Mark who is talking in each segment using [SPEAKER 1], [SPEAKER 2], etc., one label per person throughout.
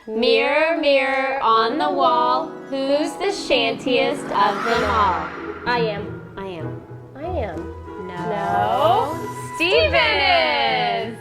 [SPEAKER 1] Mirror, mirror on the wall, who's the shantiest of them all?
[SPEAKER 2] I am.
[SPEAKER 1] No. Steven is!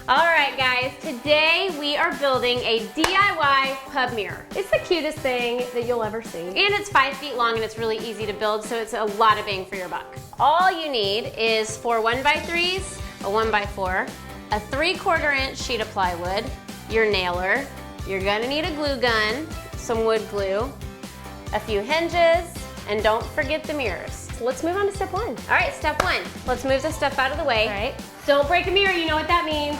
[SPEAKER 1] Alright guys, today we are building a DIY pub mirror.
[SPEAKER 2] It's the cutest thing that you'll ever see.
[SPEAKER 1] And it's 5 feet long and it's really easy to build, so it's a lot of bang for your buck. All you need is 4 1x3s, a 1x4, a 3/4 inch sheet of plywood, your nailer, you're gonna need a glue gun, some wood glue, a few hinges, and don't forget the mirrors.
[SPEAKER 2] So let's move on to step 1.
[SPEAKER 1] All right, step 1. Let's move this stuff out of the way.
[SPEAKER 2] All right. Don't break a mirror, you know what that means.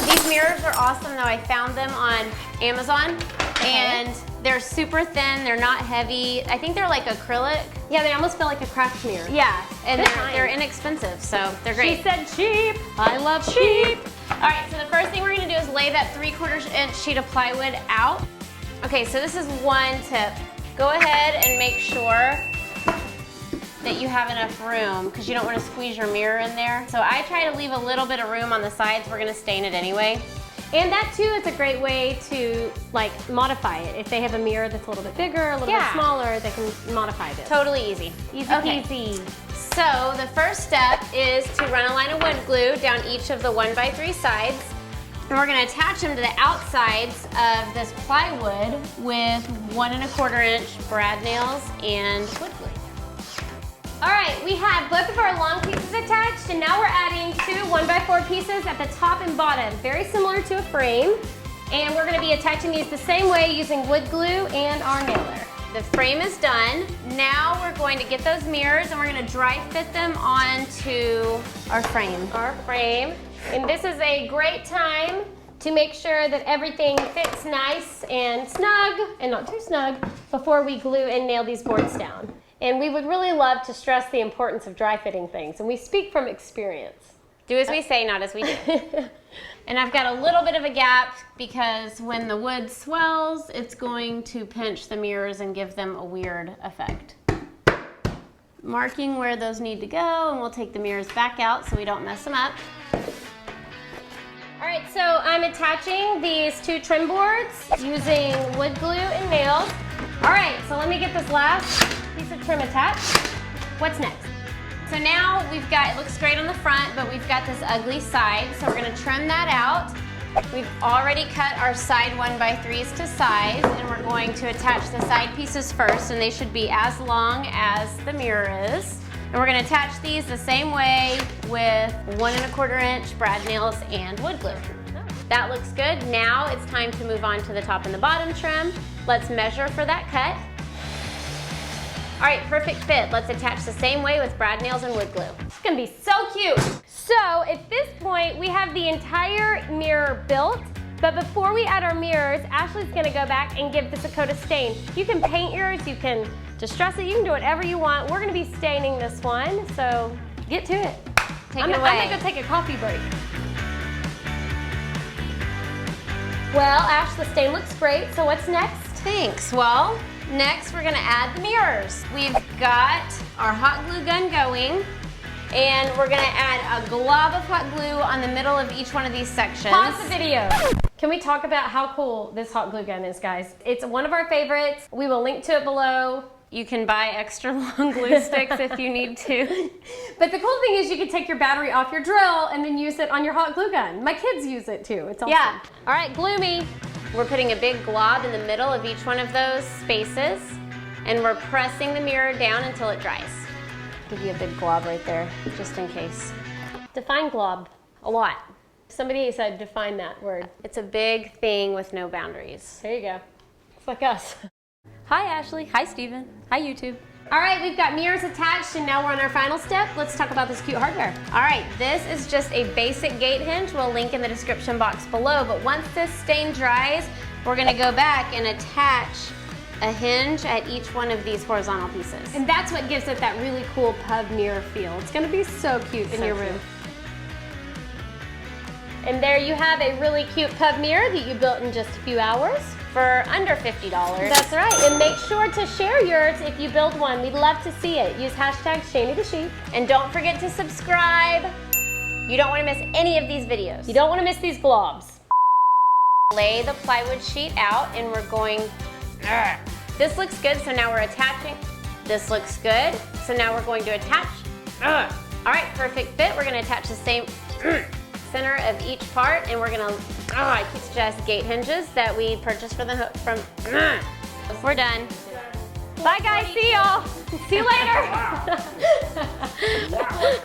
[SPEAKER 1] These mirrors are awesome though. I found them on Amazon and they're super thin, they're not heavy. I think they're like acrylic.
[SPEAKER 2] Yeah, they almost feel like a craft mirror.
[SPEAKER 1] Yeah, and they're inexpensive, so they're great.
[SPEAKER 2] She said cheap. I love cheap.
[SPEAKER 1] All right, so the first thing we're gonna do is lay that 3/4 inch sheet of plywood out. Okay, so this is one tip. Go ahead and make sure that you have enough room because you don't want to squeeze your mirror in there. So I try to leave a little bit of room on the sides. We're gonna stain it anyway.
[SPEAKER 2] And that too is a great way to like modify it. If they have a mirror that's a little bit bigger, a little bit smaller, they can modify this.
[SPEAKER 1] Totally easy.
[SPEAKER 2] Easy peasy.
[SPEAKER 1] So the first step is to run a line of wood glue down each of the 1x3 sides. And we're gonna attach them to the outsides of this plywood with 1 1/4 inch brad nails and wood glue.
[SPEAKER 2] All right, we have both of our long pieces attached, and now we're adding 2 1x4 pieces at the top and bottom, very similar to a frame. And we're gonna be attaching these the same way using wood glue and our nailer.
[SPEAKER 1] The frame is done. Now we're going to get those mirrors and we're gonna dry fit them onto our frame.
[SPEAKER 2] And this is a great time to make sure that everything fits nice and snug, and not too snug, before we glue and nail these boards down. And we would really love to stress the importance of dry fitting things, and we speak from experience.
[SPEAKER 1] Do as we say, not as we do. And I've got a little bit of a gap because when the wood swells, it's going to pinch the mirrors and give them a weird effect. Marking where those need to go, and we'll take the mirrors back out so we don't mess them up.
[SPEAKER 2] All right, so I'm attaching these 2 trim boards using wood glue and nails. All right, so let me get this last piece of trim attached. What's next?
[SPEAKER 1] So now we've got, it looks great on the front, but we've got this ugly side, so we're gonna trim that out. We've already cut our side 1x3s to size, and we're going to attach the side pieces first, and they should be as long as the mirror is. And we're gonna attach these the same way with 1 1/4 inch brad nails and wood glue. That looks good. Now it's time to move on to the top and the bottom trim. Let's measure for that cut. All right, perfect fit. Let's attach the same way with brad nails and wood glue.
[SPEAKER 2] It's gonna be so cute. So at this point, we have the entire mirror built, but before we add our mirrors, Ashley's gonna go back and give this a coat of stain. You can paint yours, you can distress it, you can do whatever you want. We're gonna be staining this one, so get to it.
[SPEAKER 1] Take it away.
[SPEAKER 2] I'm gonna go take a coffee break. Well, Ash, the stain looks great, so what's next?
[SPEAKER 1] Thanks. Well, next we're gonna add the mirrors. We've got our hot glue gun going, and we're gonna add a glob of hot glue on the middle of each one of these sections.
[SPEAKER 2] Pause the video. Can we talk about how cool this hot glue gun is, guys? It's one of our favorites. We will link to it below.
[SPEAKER 1] You can buy extra long glue sticks if you need to.
[SPEAKER 2] But the cool thing is you can take your battery off your drill and then use it on your hot glue gun. My kids use it too. It's awesome.
[SPEAKER 1] Yeah. All right, glue me. We're putting a big glob in the middle of each one of those spaces, and we're pressing the mirror down until it dries. Give you a big glob right there, just in case.
[SPEAKER 2] Define glob.
[SPEAKER 1] A lot.
[SPEAKER 2] Somebody said define that word.
[SPEAKER 1] It's a big thing with no boundaries.
[SPEAKER 2] There you go. It's like us.
[SPEAKER 1] Hi, Ashley. Hi, Steven. Hi, YouTube.
[SPEAKER 2] All right, we've got mirrors attached, and now we're on our final step. Let's talk about this cute hardware.
[SPEAKER 1] All right, this is just a basic gate hinge. We'll link in the description box below, but once this stain dries, we're gonna go back and attach a hinge at each one of these horizontal pieces.
[SPEAKER 2] And that's what gives it that really cool pub mirror feel. It's gonna be so cute in your room. And there you have a really cute pub mirror that you built in just a few hours.
[SPEAKER 1] For under $50.
[SPEAKER 2] That's right, and make sure to share yours if you build one. We'd love to see it. Use hashtag #ShanyTheSheep.
[SPEAKER 1] And don't forget to subscribe. You don't want to miss any of these videos.
[SPEAKER 2] You don't want to miss these globs.
[SPEAKER 1] Lay the plywood sheet out and we're going, this looks good, so now we're attaching. This looks good, so now we're going to attach. All right, perfect fit. We're gonna attach the same center of each part, and we're gonna, I keep suggesting gate hinges that we purchased for the hook from, we're done.
[SPEAKER 2] Bye guys, see y'all. See you later.